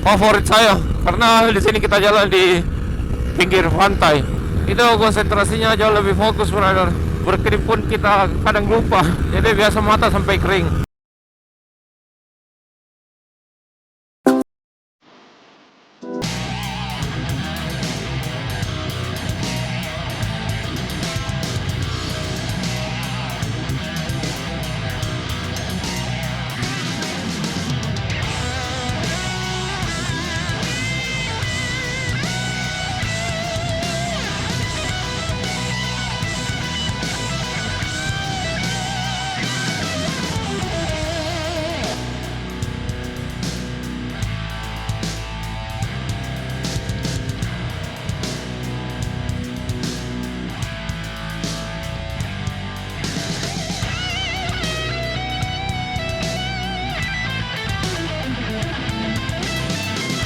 favorit saya karena di sini kita jalan di pinggir pantai. Itu konsentrasinya jauh lebih fokus, brother. Berkedip pun kita kadang lupa, jadi biasa mata sampai kering.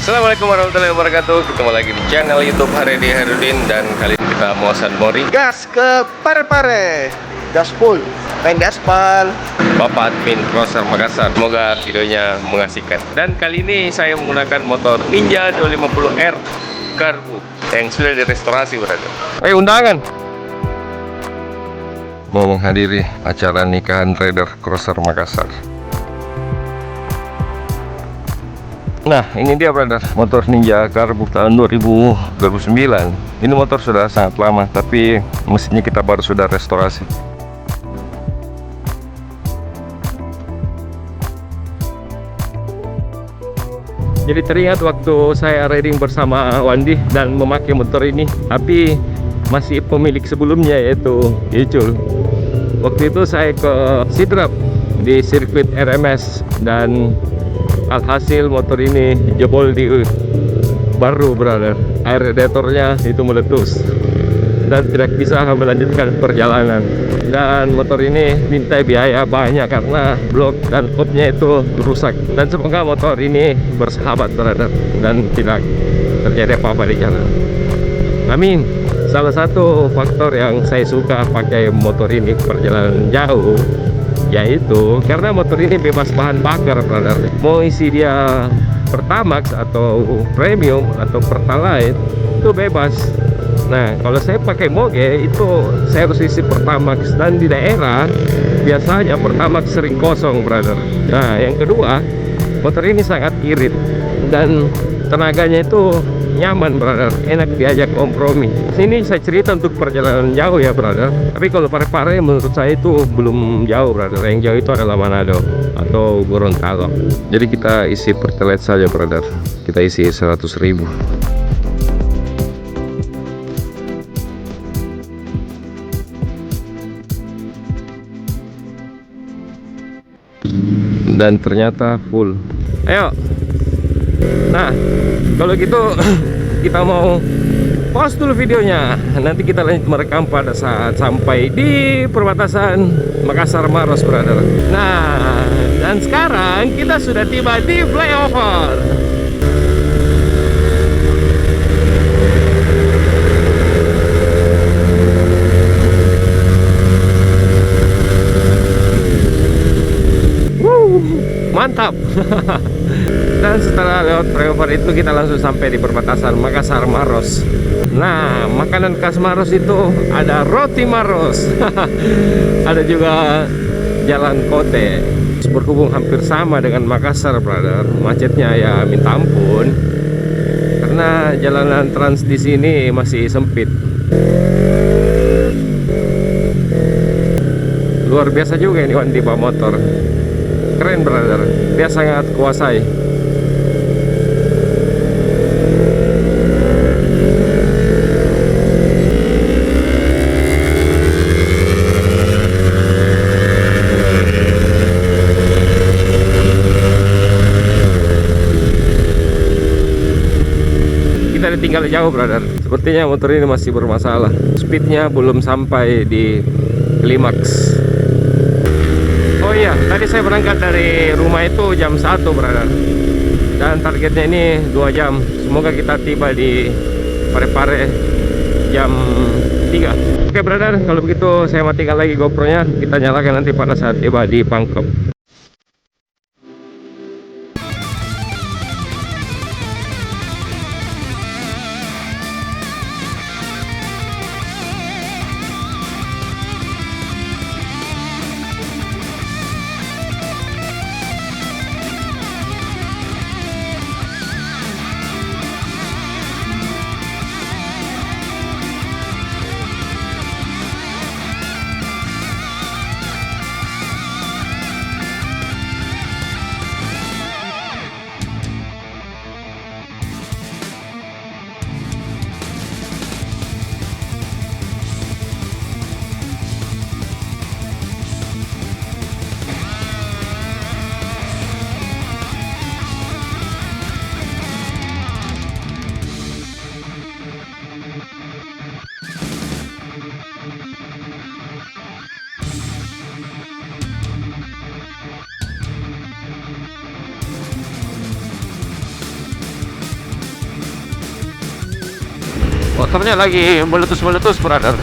Assalamualaikum warahmatullahi wabarakatuh. Ketemu lagi di channel YouTube Haredi Herudin. Dan kali ini kita mau Mori gas ke Parepare, gaspol, main di aspal. Bapak admin Crosser Makassar. Semoga videonya mengasihkan. Dan kali ini saya menggunakan motor Ninja 250R Karbu yang sudah direstorasi, brother. Ayo undangan. Mau menghadiri acara nikahan trader Crosser Makassar. Nah, ini dia, brother, motor Ninja Karbu tahun 2009. Ini motor sudah sangat lama, tapi mesinnya kita baru sudah restorasi. Jadi teringat waktu saya riding bersama Wandi dan memakai motor ini, tapi masih pemilik sebelumnya yaitu Icul. Waktu itu saya ke Sidrap di sirkuit RMS dan alhasil motor ini jebol di baru, brother. Air radiatornya itu meletus dan tidak bisa melanjutkan perjalanan. Dan motor ini minta biaya banyak karena blok dan outnya itu rusak. Dan semoga motor ini bersahabat, brother, dan tidak terjadi apa-apa di jalan. Amin. Salah satu faktor yang saya suka pakai motor ini perjalanan jauh yaitu karena motor ini bebas bahan bakar, brother. Mau isi dia Pertamax atau premium atau Pertalite itu bebas. Nah, kalau saya pakai moge itu saya harus isi Pertamax, dan di daerah biasanya Pertamax sering kosong, brother. Nah, yang kedua, motor ini sangat irit dan tenaganya itu nyaman, brother, enak diajak kompromi. Sini saya cerita untuk perjalanan jauh ya, brother. Tapi kalau Parepare menurut saya itu belum jauh, brother. Yang jauh itu adalah Manado atau Gorontalo. Jadi kita isi Pertalite saja, brother. Kita isi 100.000. Dan ternyata full. Ayo. Nah, kalau gitu kita mau pause dulu videonya. Nanti kita lanjut merekam pada saat sampai di perbatasan Makassar Maros, brother. Nah, dan sekarang kita sudah tiba di flyover. Mantap. Dan setelah lewat flyover itu kita langsung sampai di perbatasan Makassar Maros. Nah, makanan khas Maros itu ada roti Maros. Ada juga jalan kote. Berhubung hampir sama dengan Makassar, brother, macetnya ya minta ampun. Karena jalanan trans di sini masih sempit. Luar biasa juga ini Wandi bawa motor. Keren, brother, dia sangat kuasai. Kita ditinggal jauh, brother. Sepertinya motor ini masih bermasalah. Speednya belum sampai di klimaks. Oh iya, tadi saya berangkat dari rumah itu jam 1, brother. Dan targetnya ini 2 jam. Semoga kita tiba di Parepare jam 3. Oke, brother, kalau begitu saya matikan lagi GoPro-nya. Kita nyalakan nanti pada saat tiba di Pangkep. Motornya lagi meletus-meletus, brother.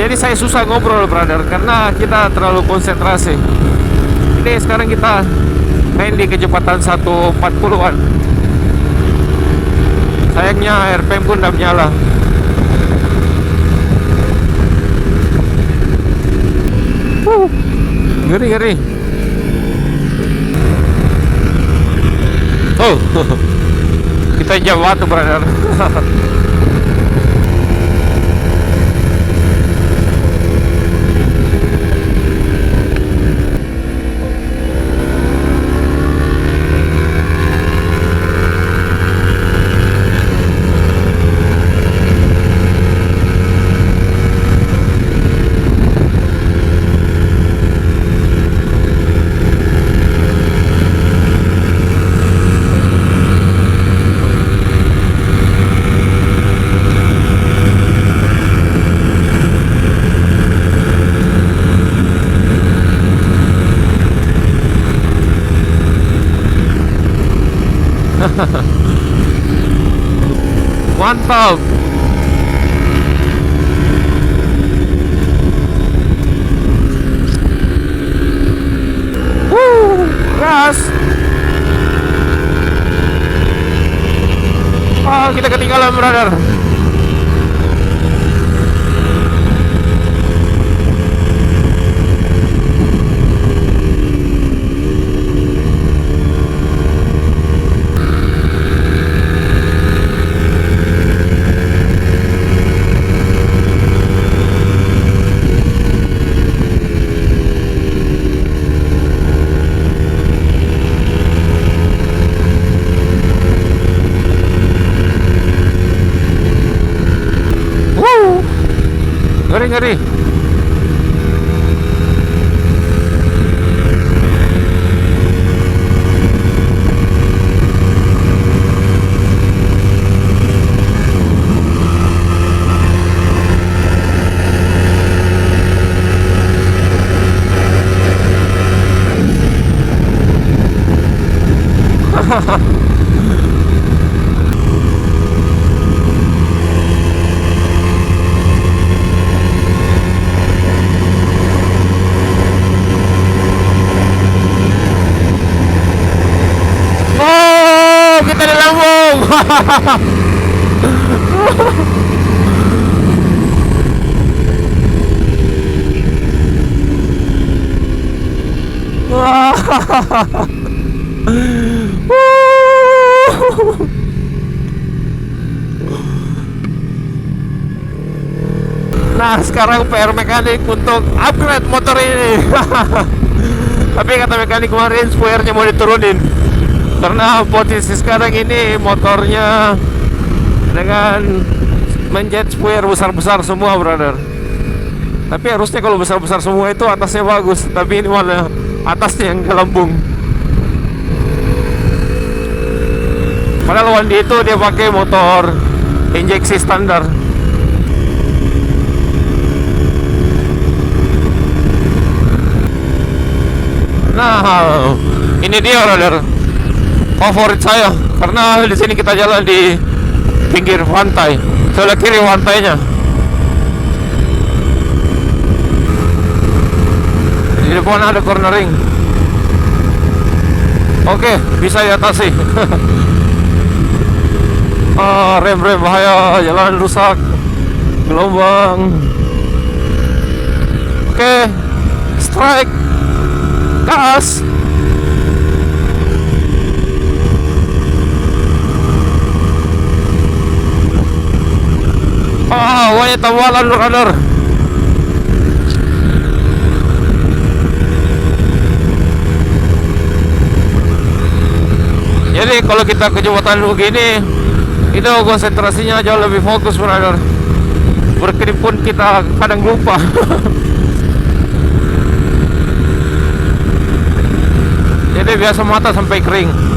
Jadi saya susah ngobrol, brother, karena kita terlalu konsentrasi. Ini sekarang kita main di kecepatan 140-an. Sayangnya RPM pun udah menyala. Ngeri. Oh, kita jauh batu, brother. Mantap. Gas. Kita ketinggalan, brother. Ngeri. Kita di Lampung. Nah, sekarang PR mekanik untuk upgrade motor ini. Tapi kata mekanik kemarin spoilernya mau diturunin, karena posisi sekarang ini motornya dengan menjet spoiler besar-besar semua, brother. Tapi harusnya kalau besar-besar semua itu atasnya bagus, tapi ini malah atasnya yang gelembung. Padahal Wandi itu dia pakai motor injeksi standar. Nah, ini dia, brother, favorit saya, karena di sini kita jalan di pinggir pantai, sebelah kiri pantainya. Di depan ada cornering. Oke, bisa diatasi. Rem bahaya, jalan rusak, gelombang. Oke, strike, gas. Wanita tawalan, brother. Jadi kalau kita ke jembatan begini, itu konsentrasinya jauh lebih fokus, brother. berkedip pun kita kadang lupa. Jadi biasa mata sampai kering.